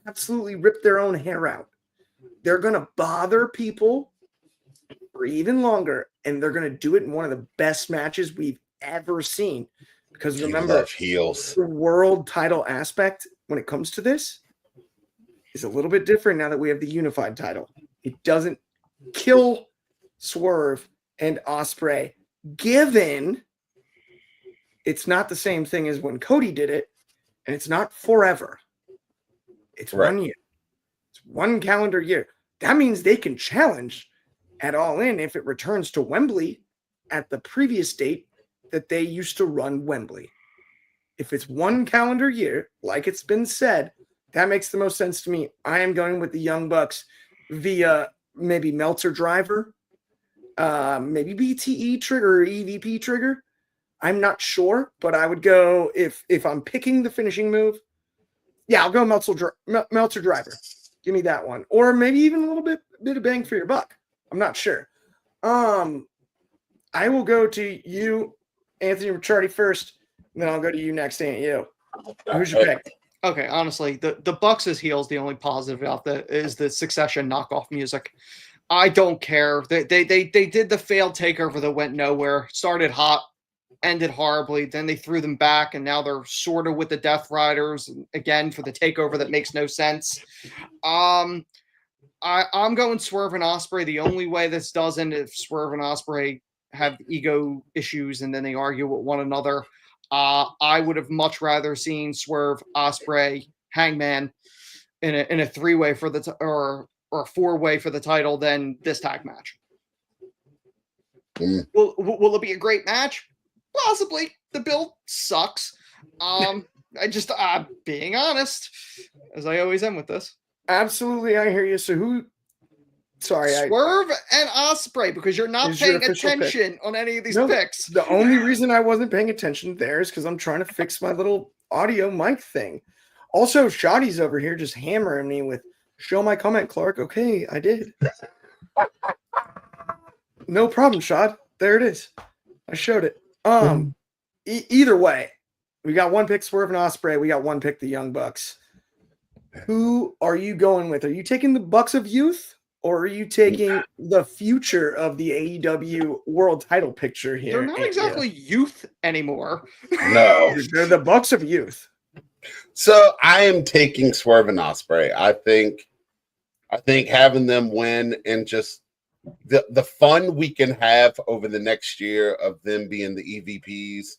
absolutely rip their own hair out. They're going to bother people for even longer, and they're going to do it in one of the best matches we've ever seen. Because remember, heels. The world title aspect when it comes to this is a little bit different now that we have the unified title. It doesn't kill Swerve and Ospreay, given it's not the same thing as when Cody did it, and it's not forever. It's 1 year. It's 1 calendar year. That means they can challenge at All In if it returns to Wembley at the previous date that they used to run Wembley. If it's 1 calendar year, like it's been said, that makes the most sense to me. I am going with the Young Bucks via maybe Meltzer Driver, maybe BTE trigger or EVP trigger. I'm not sure, but I would go, if I'm picking the finishing move, I'll go Meltzer Driver. Give me that one. Or maybe even a little bit of bang for your buck. I'm not sure. I will go to you, Anthony Ricciardi, first, and then I'll go to you next, Ant U. Who's your pick? Okay, honestly, the Bucks as heels, the only positive about that is the Succession knockoff music. I don't care. They did the failed takeover that went nowhere, started hot, ended horribly, then they threw them back, and now they're sort of with the Death Riders again for the takeover that makes no sense. I'm going Swerve and Ospreay. The only way this doesn't if Swerve and Ospreay have ego issues and then they argue with one another. I would have much rather seen Swerve, Ospreay, Hangman in a 3-way for the or a 4-way for the title than this tag match. Will it be a great match? Possibly. The build sucks. I'm being honest, as I always am with this. Absolutely, I hear you. So who? Sorry, Swerve and Ospreay, because you're not paying attention on any of these picks. The only reason I wasn't paying attention there is because I'm trying to fix my little audio mic thing. Also, Shoddy's over here just hammering me with "Show my comment, Clark." Okay, I did. No problem, Shod. There it is. I showed it. Either way, we got 1 pick Swerve and Ospreay. We got 1 pick the Young Bucks. Who are you going with? Are you taking the Bucks of Youth, or are you taking the future of the AEW world title picture here? They're not exactly youth anymore. No. They're the Bucks of Youth. So I am taking Swerve and Ospreay. I think having them win and just the fun we can have over the next year of them being the EVPs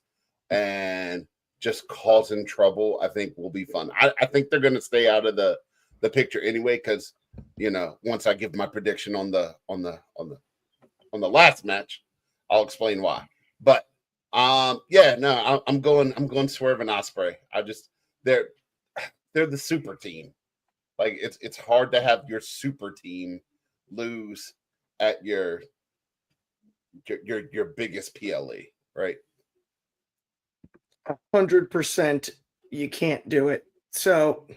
and just causing trouble, I think will be fun. I think they're going to stay out of the picture anyway, because once I give my prediction on the last match, I'll explain why. But I'm going Swerve and Ospreay. They're the super team. Like it's hard to have your super team lose at your biggest PLE, right? 100%, you can't do it. So,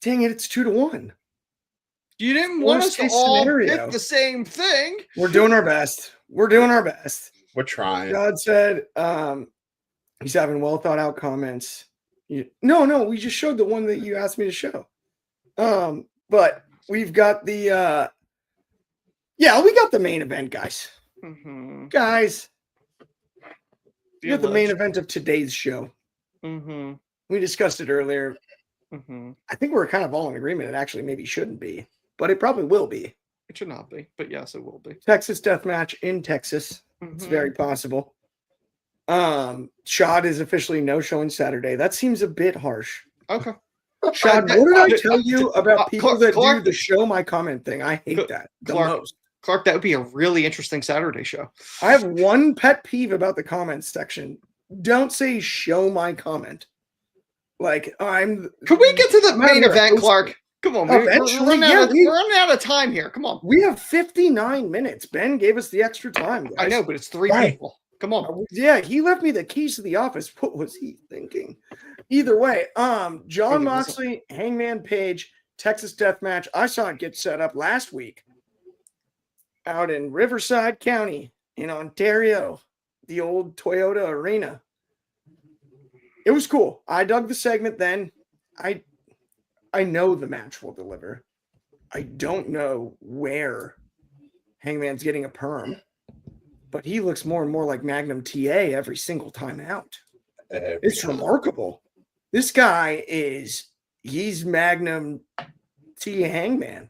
dang it, it's 2-1. You didn't want us to Worst-case all scenario. pick the same thing. We're doing our best. We're trying. God said he's having well thought out comments. No, we just showed the one that you asked me to show. But we've got the we got the main event, guys. Mm-hmm. Guys, we got the main event of today's show. Mm-hmm. We discussed it earlier. Mm-hmm. I think we're kind of all in agreement. It actually maybe shouldn't be, but it probably will be. It should not be, but yes, it will be. Texas death match in Texas. Mm-hmm. It's very possible. Shad is officially no showing Saturday. That seems a bit harsh. Okay. Shad, what did I tell you about people that Clark, do the show my comment thing? I hate that the most. Clark, that would be a really interesting Saturday show. I have one pet peeve about the comments section. Don't say show my comment. Like Could we get to the main event, Clark? Come on, we're running out of time here. Come on. We have 59 minutes. Ben gave us the extra time, guys. I know, but it's 3 people. Come on. Yeah, he left me the keys to the office. What was he thinking? Either way, John Moxley, Hangman Page, Texas Death Match. I saw it get set up last week out in Riverside County in Ontario, the old Toyota Arena. It was cool. I dug the segment then. I know the match will deliver. I don't know where Hangman's getting a perm, but he looks more and more like Magnum TA every single time out. It's remarkable. This guy he's Magnum T Hangman.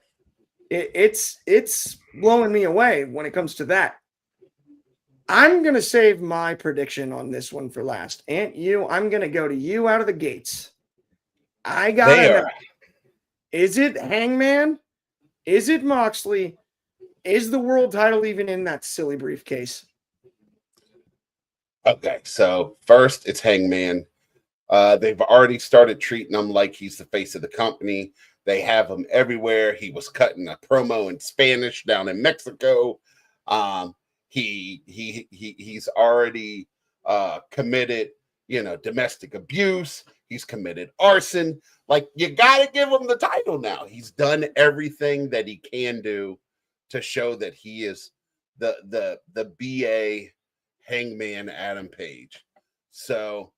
It's blowing me away when it comes to that. I'm going to save my prediction on this one for last. Ant U, I'm going to go to you out of the gates. I got it. Is it Hangman? Is it Moxley? Is the world title even in that silly briefcase? Okay, so first it's Hangman. They've already started treating him like he's the face of the company. They have him everywhere. He was cutting a promo in Spanish down in Mexico. He's already committed, domestic abuse. He's committed arson. Like, you got to give him the title now. He's done everything that he can do to show that he is the BA Hangman Adam Page. So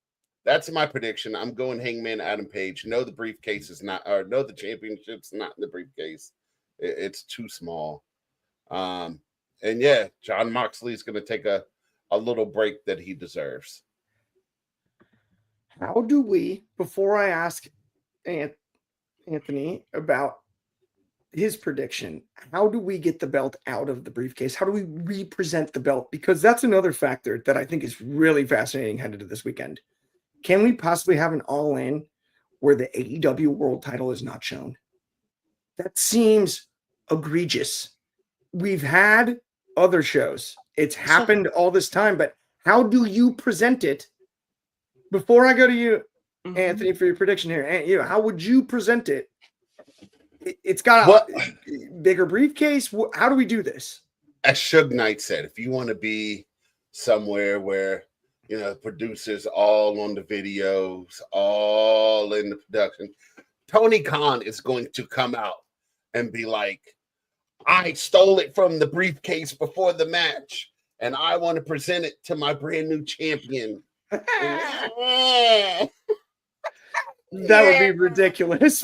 that's my prediction. I'm going Hangman Adam Page. No, the briefcase is not, or no, the championship's not in the briefcase. It's too small. And yeah, John Moxley is going to take a little break that he deserves. How do we, before I ask Anthony about his prediction, how do we get the belt out of the briefcase? How do we represent the belt? Because that's another factor that I think is really fascinating headed to this weekend. Can we possibly have an All In where the AEW world title is not shown? That seems egregious. We've had other shows. It's happened all this time, but how do you present it? Before I go to you, Anthony, for your prediction here, how would you present it? It's got a bigger briefcase. How do we do this? As Suge Knight said, if you want to be somewhere where, producers all on the videos, all in the production, Tony Khan is going to come out and be like, I stole it from the briefcase before the match, and I want to present it to my brand new champion. That would be ridiculous.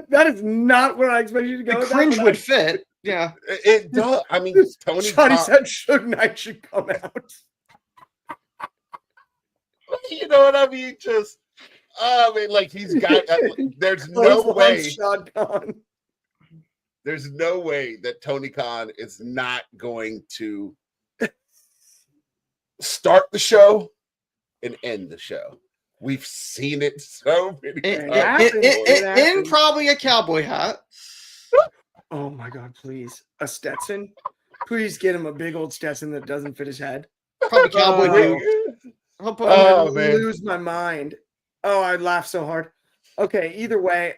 That is not where I expect you to go. The cringe would fit. Yeah. It does. I mean, Tony Khan said Suge Knight should come out. You know what I mean? Just, like he's got, there's no way. There's no way that Tony Khan is not going to start the show and end the show. We've seen it so many In, times. in probably a cowboy hat. Oh my God, please. A Stetson? Please get him a big old Stetson that doesn't fit his head. Probably cowboy Oh. boots. I'll put Oh, Oh, man. lose my mind. Oh, I'd laugh so hard. Okay, either way,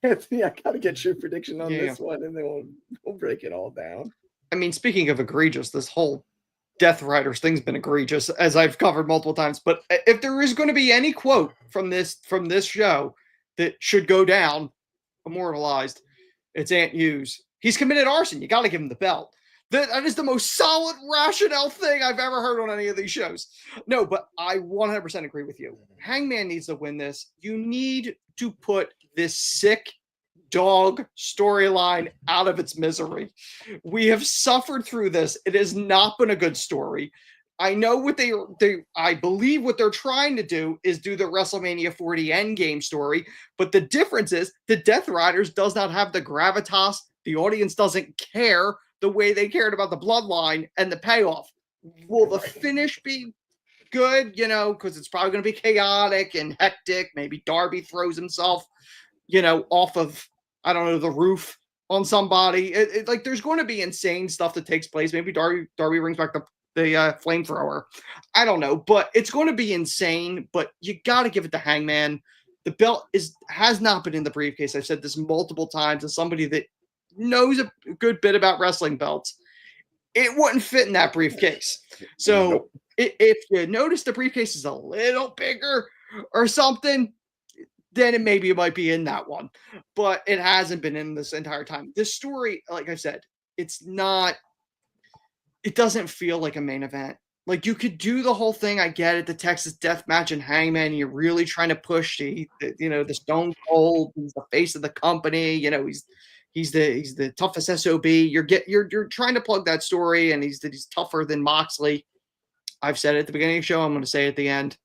Anthony, I gotta get your prediction on this one, and then we'll break it all down. I mean, speaking of egregious, this whole Death Riders thing's been egregious, as I've covered multiple times. But if there is going to be any quote from this show that should go down immortalized, it's Ant U's. He's committed arson. You got to give him the belt. That is the most solid rationale thing I've ever heard on any of these shows. No, but I 100% agree with you. Hangman needs to win this. You need to put this sick dog storyline out of its misery. We have suffered through this. It has not been a good story. I know what I believe what they're trying to do is do the WrestleMania 40 Endgame story, but the difference is the Death Riders does not have the gravitas. The audience doesn't care the way they cared about the bloodline and the payoff. Will the finish be good? You know, because it's probably going to be chaotic and hectic. Maybe Darby throws himself, off of, I don't know, the roof on somebody. Like there's going to be insane stuff that takes place. Maybe Darby brings back the flamethrower. I don't know, but it's going to be insane. But you got to give it to Hangman. The belt has not been in the briefcase. I've said this multiple times as somebody that knows a good bit about wrestling belts. It wouldn't fit in that briefcase. So if you notice the briefcase is a little bigger or something, then it might be in that one. But it hasn't been in this entire time. This story, like I said, it doesn't feel like a main event. Like you could do the whole thing. I get it. The Texas Death Match and Hangman. You're really trying to push the Stone Cold. He's the face of the company. He's the toughest SOB. You're trying to plug that story, and he's tougher than Moxley. I've said it at the beginning of the show. I'm going to say it at the end.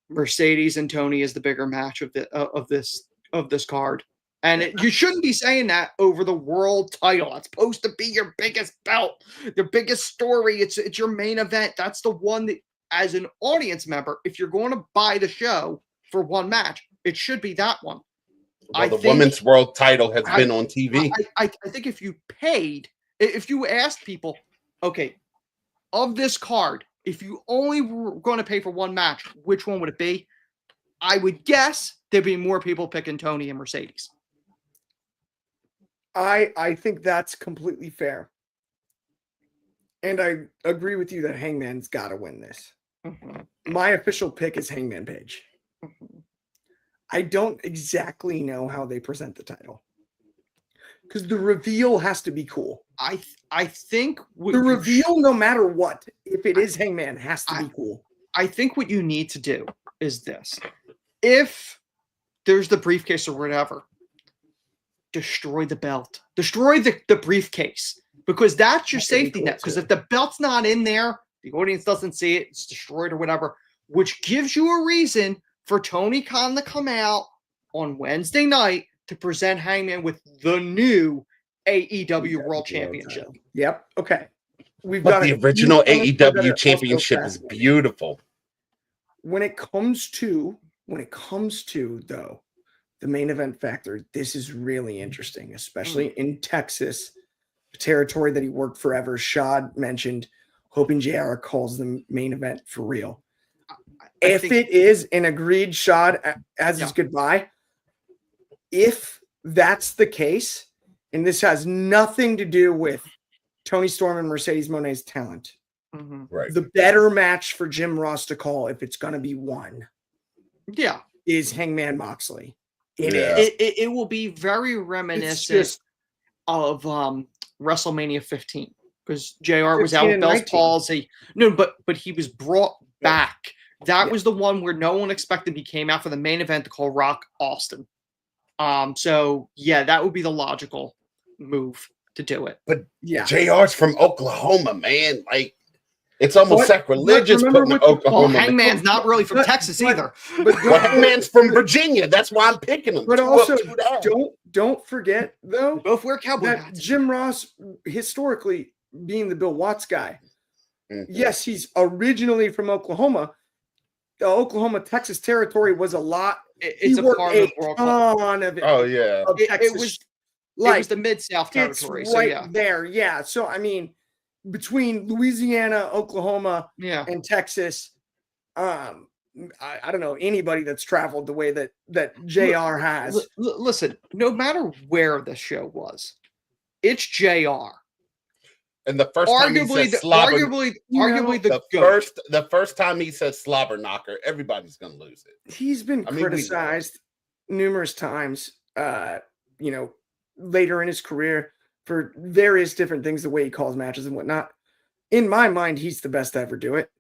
Mercedes and Tony is the bigger match of this card, and you shouldn't be saying that over the world title. It's supposed to be your biggest belt, your biggest story. It's your main event. That's the one that, as an audience member, if you're going to buy the show for one match, it should be that one. Well, the women's world title has been on TV. I think if you asked people, okay, of this card, if you only were going to pay for one match, which one would it be? I would guess there'd be more people picking Tony and Mercedes. I think that's completely fair. And I agree with you that Hangman's got to win this. Mm-hmm. My official pick is Hangman Page. Mm-hmm. I don't exactly know how they present the title, because the reveal has to be cool. I think the reveal, no matter what, if it is Hangman, has to be cool. I think what you need to do is this: if there's the briefcase or whatever, destroy the belt, destroy the briefcase, because that's your safety net. Because if the belt's not in there, the audience doesn't see it, it's destroyed or whatever, which gives you a reason for Tony Khan to come out on Wednesday night to present Hangman with the new AEW World Championship. Yep. Okay. But the original AEW Championship is beautiful. When it comes to though, the main event factor, this is really interesting, especially in Texas, a territory that he worked forever. Shad mentioned hoping JR calls the main event for real. If it is an agreed shot as his goodbye, if that's the case, and this has nothing to do with Tony Storm and Mercedes Moné's talent, right? The better match for Jim Ross to call, if it's going to be one, is Hangman Moxley. It will be very reminiscent of WrestleMania 15, because JR was out with Bell's palsy. No, but he was brought back. That was the one where no one expected he came out for the main event to call Rock Austin. So that would be the logical move to do it. But JR's from Oklahoma, man. Like, it's almost sacrilegious putting Oklahoma. Hangman's not really from Texas either. But Hangman's from Virginia. That's why I'm picking him. But also, don't forget though, both wear cowboy hats. Jim Ross, historically being the Bill Watts guy, yes, he's originally from Oklahoma. the Oklahoma Texas territory was a lot. It's He a worked part of World Cup. ton of it. Oh yeah. Of It Texas. was like the Mid-South it's territory. right So yeah. there. Yeah. So I mean, between Louisiana, Oklahoma, Yeah. and Texas, I don't know anybody that's traveled the way that JR has. Listen, no matter where the show was, it's JR. And the first time he Arguably, said slobber, arguably the the GOAT. first time he said slobber knocker, everybody's gonna lose it. He's been I mean, we know. criticized numerous times, you know, later in his career for various different things, the way he calls matches and whatnot. In my mind, he's the best to ever do it.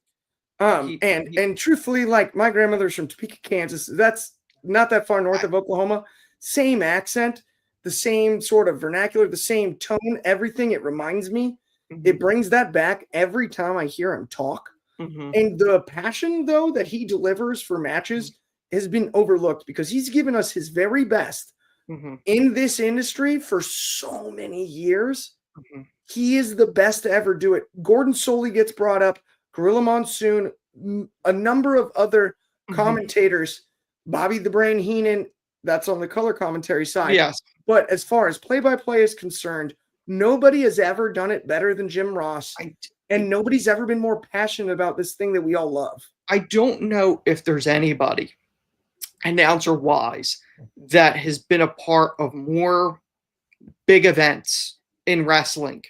And truthfully, like my grandmother's from Topeka, Kansas. That's not that far north of Oklahoma. Same accent, the same sort of vernacular, the same tone, everything. It reminds me. It brings that back every time I hear him talk. And the passion, though, that he delivers for matches has been overlooked because he's given us his very best in this industry for so many years. He is the best to ever do it. Gordon Soley gets brought up, Gorilla Monsoon, a number of other commentators, Bobby the Brain Heenan, that's on the color commentary side. Yes. But as far as play-by-play is concerned, nobody has ever done it better than Jim Ross. And nobody's ever been more passionate about this thing that we all love. I don't know if there's anybody, announcer-wise, that has been a part of more big events in wrestling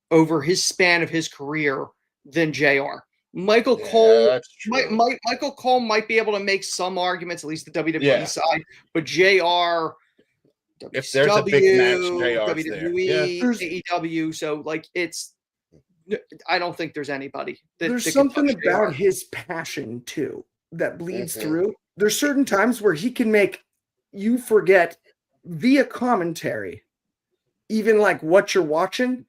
over his span of his career than JR. Michael Cole, Michael Cole might be able to make some arguments, at least the WWE side, but JR, if there's a big match, JR's WWE, AEW, so like I don't think there's anybody. There's something about his passion too that bleeds through. There's certain times where he can make you forget via commentary, even like what you're watching.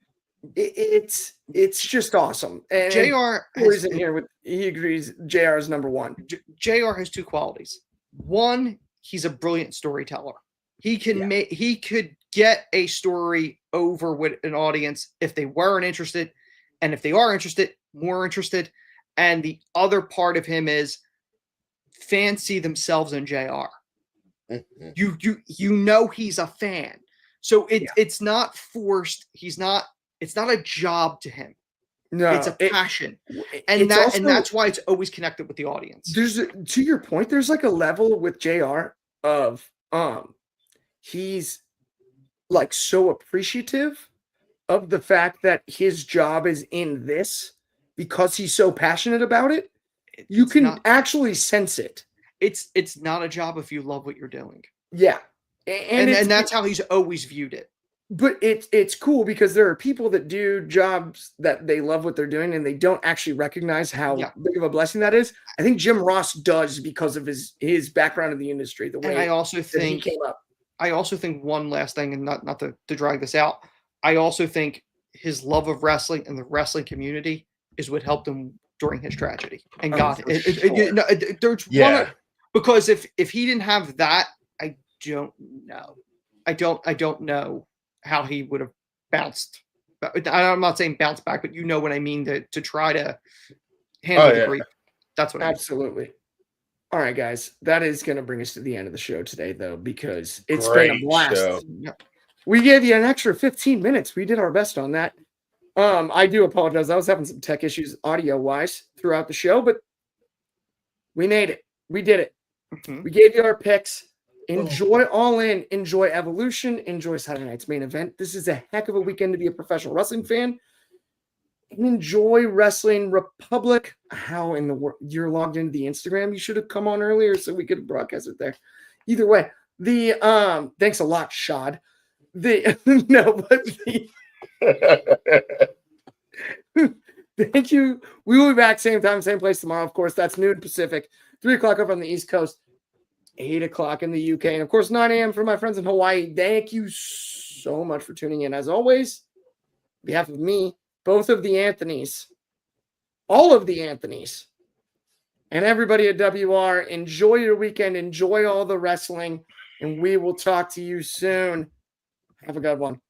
It's just awesome. And JR is in here with he agrees JR is number one. JR has two qualities. One, he's a brilliant storyteller. He can he could get a story over with an audience if they weren't interested, and if they are interested, more interested. And the other part of him is fans see themselves in JR. You know he's a fan. So it's not forced. It's not a job to him. No, it's a passion. And that's why it's always connected with the audience. There's to your point, there's like a level with JR of he's like so appreciative of the fact that his job is in this because he's so passionate about it. You can actually sense it. It's not a job if you love what you're doing. Yeah. And that's how he's always viewed it. But it's cool because there are people that do jobs that they love what they're doing and they don't actually recognize how big of a blessing that is. I think Jim Ross does because of his background in the industry, the way and I also think he came up. I also think one last thing, and not to drag this out, I also think his love of wrestling and the wrestling community is what helped him during his tragedy. And there's one, because if he didn't have that, I don't know. I don't know how he would have bounced. I'm not saying bounce back, but you know what I mean, to try to handle the grief. That's what I mean. Absolutely. All right, guys, that is going to bring us to the end of the show today, though, because it's been a blast. Show. We gave you an extra 15 minutes. We did our best on that. I do apologize. I was having some tech issues audio-wise throughout the show, but we made it. We did it. We gave you our picks. Enjoy All In. Enjoy Evolution. Enjoy Saturday night's main event. This is a heck of a weekend to be a professional wrestling fan. And enjoy Wrestling Republic. How in the world you're logged into the Instagram? You should have come on earlier so we could broadcast it there. Either way, thanks a lot, Shad. Thank you. We will be back same time, same place tomorrow. Of course, that's noon Pacific, 3 o'clock up on the East Coast, 8 o'clock in the UK, and of course 9 a.m. for my friends in Hawaii. Thank you so much for tuning in. As always, on behalf of me, both of the Anthonys, all of the Anthonys, and everybody at WR, enjoy your weekend, enjoy all the wrestling, and we will talk to you soon. Have a good one.